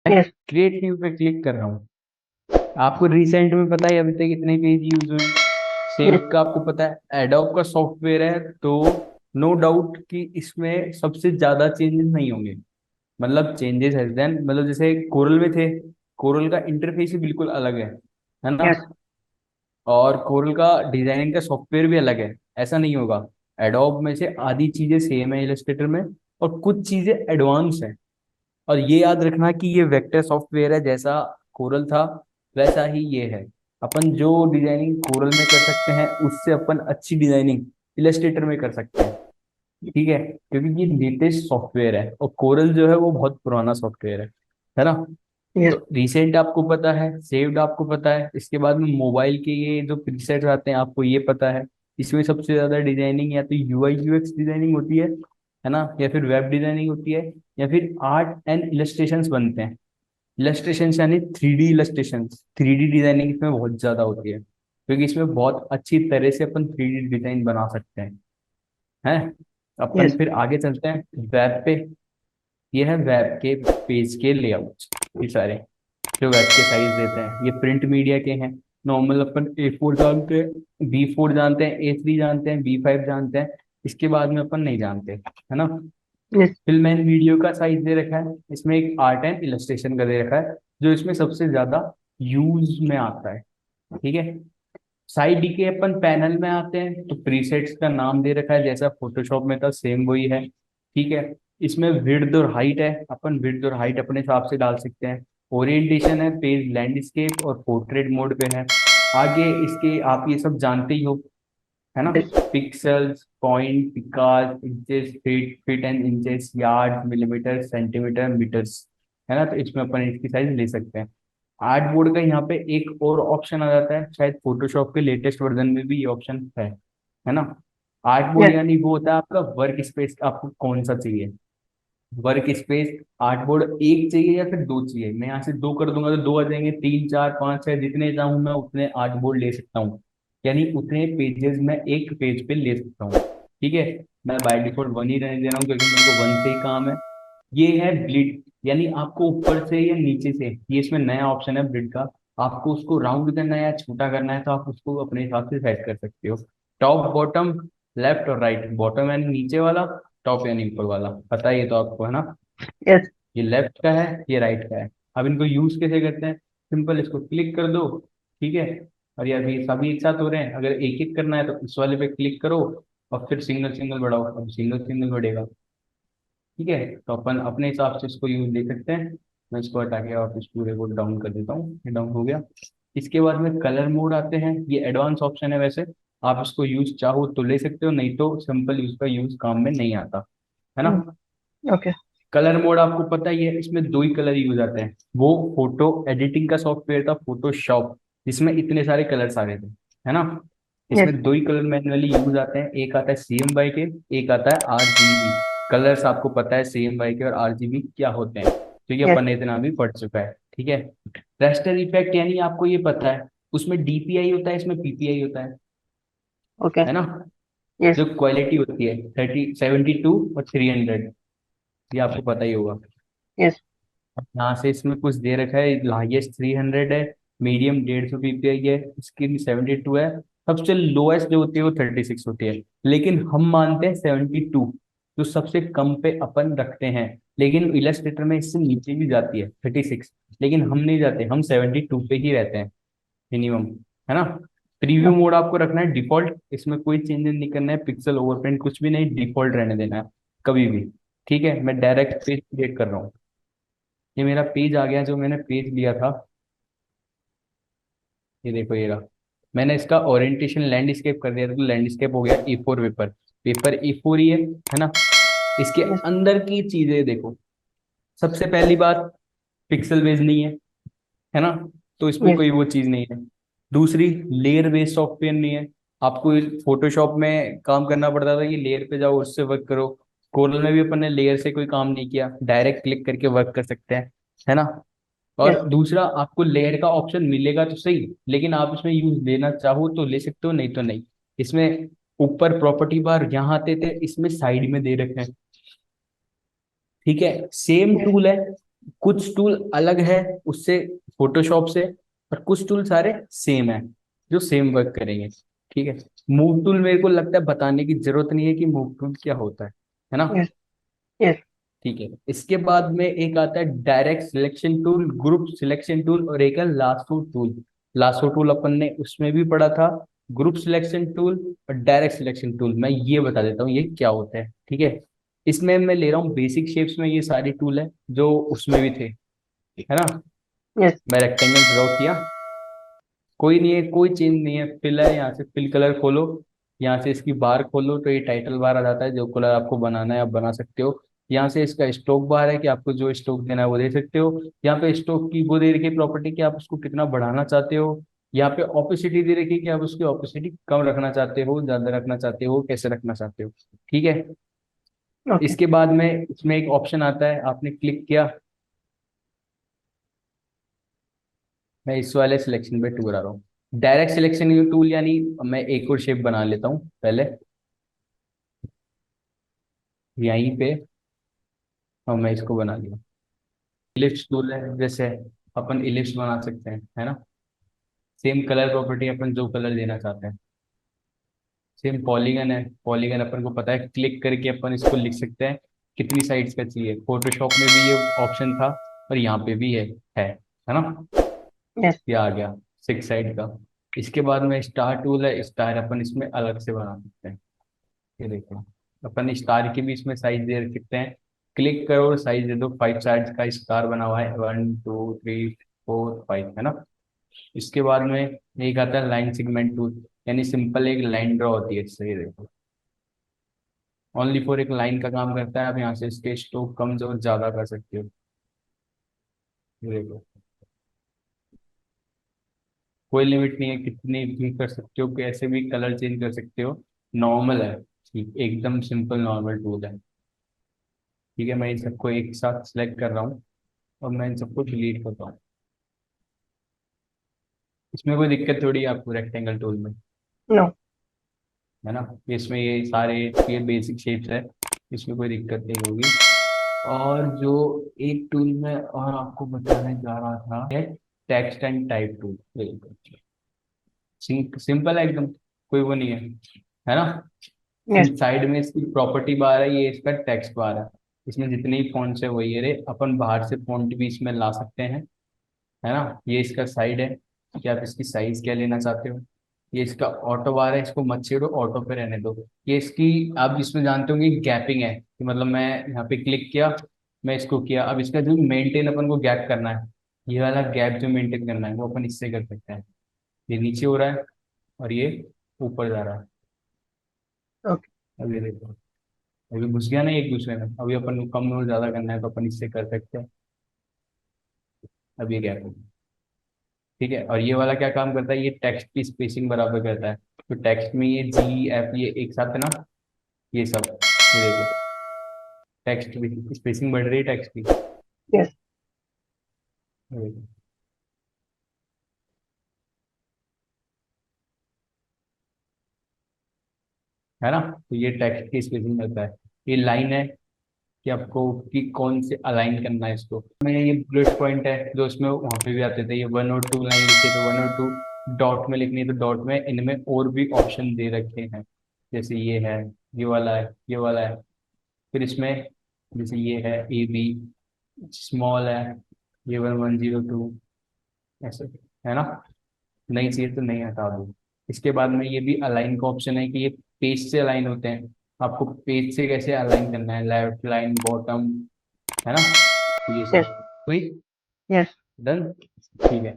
Yes. Create new पे click कर रहा हूँ। आपको रिसेंट में पता है अभी तक कितने पेज यूज हुए? Same yes. का आपको पता है एडोब का सॉफ्टवेयर है, तो नो डाउट कि इसमें सबसे ज्यादा चेंजेस नहीं होंगे। मतलब चेंजेस है देन, मतलब जैसे कोरल में थे, कोरल का इंटरफेस ही बिल्कुल अलग है ना। यस। और कोरल का डिजाइनिंग का सॉफ्टवेयर भी अलग है। ऐसा नहीं होगा। एडोब में से आधी चीजें सेम है इलस्ट्रेटर में, और कुछ चीजें एडवांस है। और ये याद रखना कि ये वेक्टर सॉफ्टवेयर है, जैसा कोरल था वैसा ही ये है। अपन जो डिजाइनिंग कोरल में कर सकते हैं उससे अपन अच्छी डिजाइनिंग इलस्ट्रेटर में कर सकते हैं। ठीक है, क्योंकि ये लेटेस्ट सॉफ्टवेयर है और कोरल जो है वो बहुत पुराना सॉफ्टवेयर है ना। यस। तो रिसेंट आपको पता है, सेव्ड आपको पता है, इसके बाद में मोबाइल के ये जो प्रीसेट्स आते हैं आपको ये पता है। इसमें सबसे ज्यादा डिजाइनिंग या तो यूआई यूएक्स डिजाइनिंग होती है ना, या फिर वेब डिजाइनिंग होती है, या फिर आर्ट एंड इलस्ट्रेशंस बनते हैं। इलस्ट्रेशन यानी three D illustration, three D designing इसमें बहुत ज्यादा होती है, क्योंकि इसमें बहुत अच्छी तरह से अपन थ्री डी डिजाइन बना सकते हैं। अपन यस। फिर आगे चलते हैं वेब पे। ये है वेब के पेज के लेआउट, ये सारे जो वेब के साइज देते हैं ये प्रिंट मीडिया के हैं। नॉर्मल अपन A4 जानते हैं, B4 जानते हैं, A3 जानते हैं, B5 जानते हैं। इसके बाद में अपन नहीं जानते, है ना। यस। फिल्म एंड वीडियो का साइज दे रखा है, इसमें एक आर्ट एंड इलस्ट्रेशन का दे रखा है, जो इसमें सबसे ज्यादा यूज में आता है। ठीक है। साइड के अपन पैनल में आते हैं तो प्रीसेट्स का नाम दे रखा है, जैसा फोटोशॉप में था सेम वही है। ठीक है। इसमें विड्थ और हाइट है, अपन विड्थ और हाइट अपने हिसाब से डाल सकते हैं। ओरिएंटेशन है, पेज लैंडस्केप और पोर्ट्रेट मोड पे है। आगे इसके आप ये सब जानते ही हो, है ना। Yes. Pixels, point, picas, inches, feet, feet and inches, yard, millimetre, centimetre, metres, है ना। तो इसमें अपन इसकी साइज ले सकते हैं। आर्ट बोर्ड का यहाँ पे एक और ऑप्शन आ जाता है, शायद फोटोशॉप के लेटेस्ट वर्जन में भी ये ऑप्शन है ना। Art board yes. यानी वो होता है आपका वर्क स्पेस, आपको कौन सा चाहिए वर्क स्पेस। आर्ट बोर्ड एक चाहिए या फिर दो चाहिए? मैं यहाँ से दो कर दूंगा तो दो आ जाएंगे, तीन, चार, पाँच, छह, जितने चाहूँ मैं उतने आर्ट बोर्ड ले सकता हूँ। यानी उतने पेजेस मैं एक पेज पे ले सकता हूँ। ठीक है। मैं बाय डिफॉल्ट वन ही रहने दे रहा हूँ, क्योंकि मेरे को वन से ही काम है। ये है ब्लिड, यानी आपको ऊपर से या नीचे से, ये इसमें नया ऑप्शन है ब्लिड का। आपको उसको राउंड करना है या छोटा करना है तो आप उसको अपने हिसाब से सेट कर सकते हो। टॉप, बॉटम, लेफ्ट और राइट। बॉटम यानी नीचे वाला, टॉप यानी ऊपर वाला, पता ही है तो आपको, है ना। यस। ये लेफ्ट का है, ये राइट का है। अब इनको यूज कैसे करते हैं? सिंपल, इसको क्लिक कर दो। ठीक है। और ये अभी सभी एक साथ हो रहे हैं, अगर एक एक करना है तो इस वाले पे क्लिक करो और फिर सिंगल सिंगल बढ़ाओ, अब सिंगल सिंगल बढ़ेगा। ठीक है। तो अपन अपने हिसाब से इसको यूज दे सकते हैं। मैं इसको हटा के वापस पूरे को डाउन कर देता हूँ, ये डाउन हो गया। इसके बाद में कलर मोड आते हैं, ये एडवांस ऑप्शन है वैसे। आप इसको यूज चाहो तो ले सकते हो, नहीं तो सिंपल यूज का यूज काम में नहीं आता, है ना। ओके। कलर मोड आपको पता ही है, इसमें दो ही कलर यूज आते हैं। वो फोटो एडिटिंग का सॉफ्टवेयर था फोटोशॉप, जिसमें इतने सारे कलर्स आ गए थे, है ना। यस। इसमें दो ही कलर मैनुअली यूज आते हैं, एक आता है CMYK के, एक आता है RGB। कलर्स आपको पता है CMYK के और RGB क्या होते हैं, क्योंकि यस। अपन ने इतना भी पढ़ चुका है। ठीक है। रेस्टर इफेक्ट यानी आपको ये पता है, उसमें DPI होता है, इसमें PPI होता ओके। है ना। यस। जो क्वालिटी होती है 72 और 300, ये आपको पता ही होगा। यस। यहाँ से इसमें कुछ दे रखा है, हाईएस्ट 300 है, मीडियम 150 PPI है, इसकी 72 है, सबसे लोएस्ट जो होती है वो 36 होती है। लेकिन हम मानते हैं 72, जो सबसे कम पे अपन रखते हैं। लेकिन इलस्ट्रेटर में इससे नीचे भी जाती है 36, लेकिन हम नहीं जाते, हम 72 पे ही रहते हैं मिनिमम, है ना। प्रीव्यू मोड आपको रखना है डिफॉल्ट, इसमें कोई चेंजेस नहीं करना है, पिक्सल ओवरप्रिंट कुछ भी नहीं, डिफॉल्ट रहने देना है कभी भी। ठीक है। मैं डायरेक्ट पेज क्रिएट कर रहा हूँ, ये मेरा पेज आ गया, जो मैंने पेज लिया था। ये देखो ये रहा। मैंने इसका ओरिएंटेशन लैंडस्केप कर दिया था, तो लैंडस्केप हो गया E4 पेपर। पेपर E4 ही है ना। इसके यस। अंदर की चीजें देखो। सबसे पहली बात, पिक्सल बेस नहीं है ना, तो इसमें यस। कोई वो चीज नहीं है। दूसरी, लेयर बेस्ड सॉफ्टवेयर नहीं है। आपको फोटोशॉप में काम करना पड़ता था कि लेयर पे जाओ उससे वर्क करो। कोरल में भी अपन ने लेयर से कोई काम नहीं किया, डायरेक्ट क्लिक करके वर्क कर सकते हैं, है ना। यस। और दूसरा, आपको लेयर का ऑप्शन मिलेगा तो सही, लेकिन आप इसमें यूज लेना चाहो तो ले सकते हो, नहीं तो नहीं। इसमें ऊपर प्रॉपर्टी बार यहाँ आते थे, इसमें साइड में दे रखे हैं। ठीक है। Same yes. टूल है, कुछ टूल अलग है उससे, फोटोशॉप से, और कुछ टूल सारे सेम है जो सेम वर्क करेंगे। ठीक है, मूव टूल मेरे को लगता है बताने की जरूरत नहीं है कि मूव टूल क्या होता है ना। yes, yes, ठीक है, इसके बाद में एक आता है direct selection tool, group selection tool, और एक है लासो टूल। लासो टूल अपन ने उसमें भी पढ़ा था, ग्रुप सिलेक्शन टूल और डायरेक्ट सिलेक्शन टूल। मैं ये बता देता हूँ ये क्या होता है। ठीक है, इसमें मैं ले रहा हूँ बेसिक शेप्स में ये सारी टूल है जो उसमें भी थे, है ना। yes, मैं रेक्टेंगल ड्रॉ किया, कोई नहीं है, कोई चेंज नहीं है, फिल है, यहाँ से फिल कलर खोलो, यहाँ से इसकी बार खोलो तो ये टाइटल बार आ जाता है, जो कलर आपको बनाना है आप बना सकते हो। यहाँ से इसका स्टोक बार है कि आपको जो स्टोक देना है वो दे सकते हो। यहाँ पे स्टोक की वो दे रखी है प्रॉपर्टी कि आप उसको कितना बढ़ाना चाहते हो। यहाँ पे ऑपेसिटी दे रखी है कि आप उसकी ऑपेसिटी कम रखना चाहते हो, ज्यादा रखना चाहते हो, कैसे रखना चाहते हो। ठीक है, okay, इसके बाद में इसमें एक ऑप्शन आता है, आपने क्लिक किया, मैं इस वाले सिलेक्शन पे टूर आ रहा हूँ। डायरेक्ट सिलेक्शन टूल यानी मैं एक और शेप बना लेता हूँ पहले यहीं पे, और मैं इसको बना लिया। इलिप्स टूल है, जैसे अपन इलिप्स बना सकते हैं, है ना। सेम कलर प्रॉपर्टी, अपन जो कलर देना चाहते हैं। सेम पॉलीगन है, पॉलीगन अपन को पता है, क्लिक करके अपन इसको लिख सकते हैं कितनी साइड्स का चाहिए। फोटोशॉप में भी ये ऑप्शन था और यहाँ पे भी है ना। yes, ये आ गया 6 साइड का। इसके बाद में स्टार टूल है, स्टार अपन इसमें अलग से बना सकते हैं। ये देखो, अपन स्टार की भी इसमें साइज दे सकते हैं। क्लिक करो और साइज दे दो, 5 साइड का स्टार बना हुआ है, 1 2 3 4 5, है ना। इसके बाद में एक आता है लाइन सेगमेंट टूल, यानी सिंपल एक लाइन ड्रॉ होती है इससे। ये देखो, ओनली फॉर एक लाइन का काम करता है। आप यहाँ से इसके स्ट्रोक कम जो ज्यादा कर सकते हो। ये देखो, कोई लिमिट नहीं है, कितनी भी कर सकते हो, कैसे भी कलर चेंज कर सकते हो। नॉर्मल है, ठीक, एकदम सिंपल नॉर्मल टूल है। ठीक है, मैं इन सबको एक साथ सिलेक्ट कर रहा हूँ और मैं इन सबको डिलीट करता हूँ। इसमें कोई दिक्कत थोड़ी है आपको रेक्टेंगल टूल में, no, है ना। इसमें ये सारे ये बेसिक शेप्स है, इसमें कोई दिक्कत नहीं होगी। और जो एक टूल में और आपको बताने जा रहा था है text and type tool. Simple है एकदम, कोई वो नहीं है ना। yes, साइड में इसकी प्रॉपर्टी बार है, ये इसका टेक्स्ट बार है। इसमें जितने ही फॉन्ट्स है वही है रे, अपन बाहर से फॉन्ट भी इसमें ला सकते हैं, है ना। ये इसका साइड है कि आप इसकी साइज क्या लेना चाहते हो। ये इसका ऑटो बार है, इसको मत छेड़ो, ऑटो पे रहने दो। ये इसकी, आप इसमें जानते होंगे गैपिंग है कि मतलब मैं यहाँ पे क्लिक किया, मैं इसको किया, अब इसका जो मेंटेन अपन को गैप करना है, ये वाला गैप जो मेंटेन करना है वो अपन इससे कर सकते हैं। ये नीचे हो रहा है और ये ऊपर जा रहा है। okay, अब ये देखो, अभी घुस गया ना एक दूसरे में, अभी अपन को कम और ज्यादा करना है तो अपन इससे कर सकते हैं। अब ये गैप, ठीक है। और ये वाला क्या काम करता है, ये टेक्स्ट की स्पेसिंग बराबर करता है। तो टेक्स्ट में ये जी एफ ये एक साथ है ना, ये सब, ये देखो, टेक्स्ट भी स्पेसिंग बढ़ रही है टेक्स्ट की। yes, ये देखो, है ना। तो ये टेक्स्ट की स्पेसिंग करता है। ये लाइन है कि आपको कि कौन से अलाइन करना है इसको। मैं ये बुलेट पॉइंट है जो इसमें वहाँ पे भी आते थे, ये 1 और 2 लाइन लिखी है तो 1 और 2, डॉट में लिखनी है तो डॉट में। इनमें और भी ऑप्शन दे रखे हैं, जैसे ये है, ये वाला है, ये वाला है। फिर इसमें जैसे ये है ए बी, स्मॉल है, ये 1102, ऐसे, है ना। नहीं चाहिए तो नहीं, हटा दो। इसके बाद में ये भी अलाइन का ऑप्शन है कि ये पेज से अलाइन होते हैं, आपको पेज से कैसे अलाइन करना है, लेफ्ट लाइन बॉटम, है ना। तो ये yes, सब हुई, yes, डन, ठीक है।